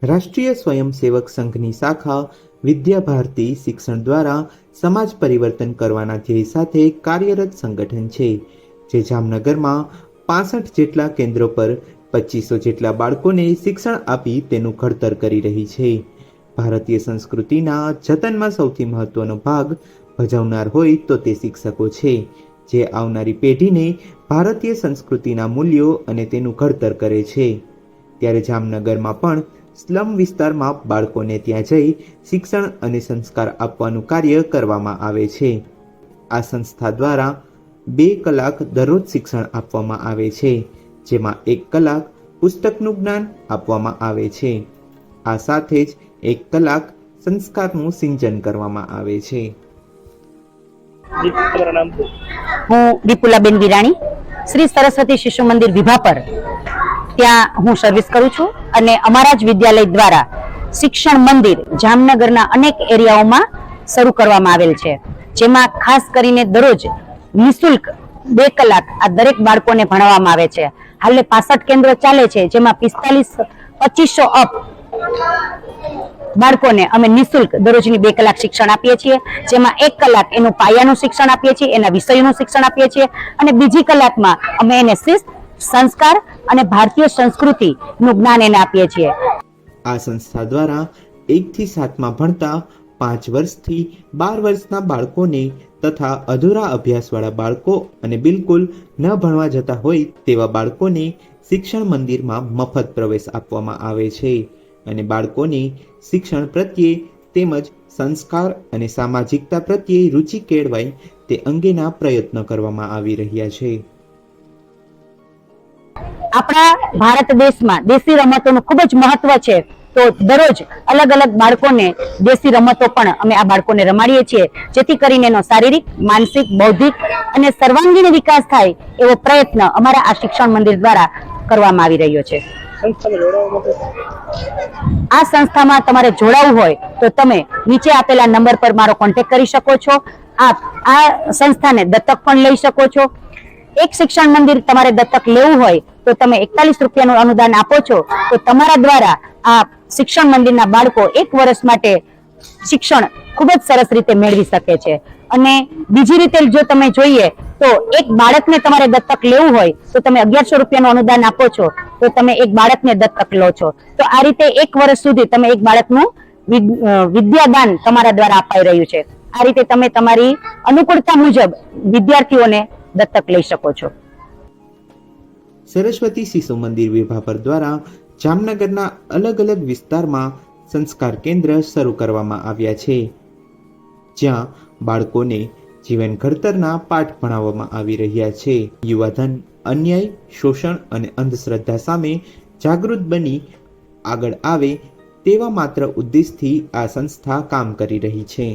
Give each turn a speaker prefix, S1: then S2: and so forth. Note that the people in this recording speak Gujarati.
S1: રાષ્ટ્રીય સ્વયંસેવક સંઘની શાખા વિદ્યા ભારતી શિક્ષણ દ્વારા સમાજ પરિવર્તન કરવાના ધ્યેય સાથે કાર્યરત સંગઠન છે, જે જામનગરમાં 65 જેટલા કેન્દ્રો પર 2500 જેટલા બાળકોને શિક્ષણ આપી તેનું ઘડતર કરી રહી છે. ભારતીય સંસ્કૃતિના જતનમાં સૌથી મહત્વનો ભાગ ભજવનાર હોય તો તે શિક્ષકો છે, જે આવનારી પેઢીને ભારતીય સંસ્કૃતિના મૂલ્યો અને તેનું ઘડતર કરે છે. ત્યારે જામનગરમાં પણ સ્લમ વિસ્તારમાં બાળકોને ત્યાં જઈ શિક્ષણ અને સંસ્કાર આપવાનું કાર્ય કરવામાં આવે છે. આ સંસ્થા દ્વારા 2 કલાક દરરોજ શિક્ષણ આપવામાં આવે છે, જેમાં 1 કલાક પુસ્તકનું જ્ઞાન આપવામાં આવે છે. આ સાથે જ 1 કલાક સંસ્કારનું સિંચન કરવામાં આવે છે.
S2: હું વિપુલાબેન વિરાણી, શ્રી સરસ્વતી શિશુ મંદિર વિભાપર ત્યાં હું સર્વિસ કરું છું અને અમારા જ વિદ્યાલય દ્વારા શિક્ષણ મંદિર જામનગરના અનેક એરિયાઓમાં શરૂ કરવામાં આવેલ છે, જેમાં ખાસ કરીને દરરોજ નિઃશુલ્ક 2 કલાક આ દરેક બાળકોને ભણાવવામાં આવે છે. હાલે 65 કેન્દ્રો ચાલે છે, જેમાં 2500 અપ બાળકોને અમે નિઃશુલ્ક દરરોજની 2 કલાક શિક્ષણ આપીએ છીએ, જેમાં 1 કલાક એનું પાયાનું શિક્ષણ આપીએ છીએ, એના વિષયોનું શિક્ષણ આપીએ છીએ અને બીજી કલાકમાં અમે એને શિસ્ત, સંસ્કાર અને ભારતીય સંસ્કૃતિનું જ્ઞાન એને આપીએ છીએ.
S1: આ સંસ્થા દ્વારા 1 થી 7માં ભણતા 5 વર્ષથી 12 વર્ષના બાળકોને તથા અધૂરા અભ્યાસવાળા બાળકો અને બિલકુલ ન ભણવા જતા હોય તેવા બાળકોને શિક્ષણ મંદિરમાં મફત પ્રવેશ આપવામાં આવે છે અને બાળકોને શિક્ષણ પ્રત્યે તેમજ સંસ્કાર અને સામાજિકતા પ્રત્યે રુચિ કેળવાય તે અંગેના પ્રયત્નો કરવામાં આવી રહ્યા છે.
S2: આપણા ભારત દેશમાં દેશી રમતોનું ખૂબ જ મહત્વ છે, તો દરરોજ અલગ અલગ બાળકોને દેશી રમતો પણ અમે આ બાળકોને રમાડીએ છીએ, જેથી કરીને એનો શારીરિક, માનસિક, બૌદ્ધિક અને સર્વાંગીણ વિકાસ થાય એવો પ્રયત્ન અમારા આ શિક્ષણ મંદિર દ્વારા કરવામાં આવી રહ્યો છે. આ સંસ્થામાં તમારે જોડાવું હોય તો તમે નીચે આપેલા નંબર પર મારો કોન્ટેક્ટ કરી શકો છો. આપ આ સંસ્થાને દત્તક પણ લઈ શકો છો. એક શિક્ષણ મંદિર તમારે દત્તક લેવું હોય તો તમે 41 રૂપિયાનું અનુદાન આપો છો, તો તમારા દ્વારા આ શિક્ષણ મંદિરના બાળકો 1 વર્ષ માટે શિક્ષણ ખૂબ જ સરસ રીતે મેળવી શકે છે. અને બીજી રીતે જો તમે જોઈએ તો એક બાળકને તમારે દત્તક લેવું હોય તો તમે 1100 રૂપિયાનું અનુદાન આપો છો, તો તમે એક બાળકને દત્તક લો છો. તો આ રીતે 1 વર્ષ સુધી તમે એક બાળકનું વિદ્યાદાન તમારા દ્વારા અપાઈ રહ્યું છે. આ રીતે તમે તમારી અનુકૂળતા મુજબ વિદ્યાર્થીઓને દત્તક લઈ શકો છો.
S1: સરસ્વતી શિશુ મંદિર વિભાપર દ્વારા જામનગરના અલગ અલગ વિસ્તારમાં સંસ્કાર કેન્દ્ર શરૂ કરવામાં આવ્યા છે, જ્યાં બાળકોને જીવન ઘડતરના પાઠ ભણાવવામાં આવી રહ્યા છે. યુવાધન અન્યાય, શોષણ અને અંધશ્રદ્ધા સામે જાગૃત બની આગળ આવે તેવા માત્ર ઉદ્દેશથી આ સંસ્થા કામ કરી રહી છે.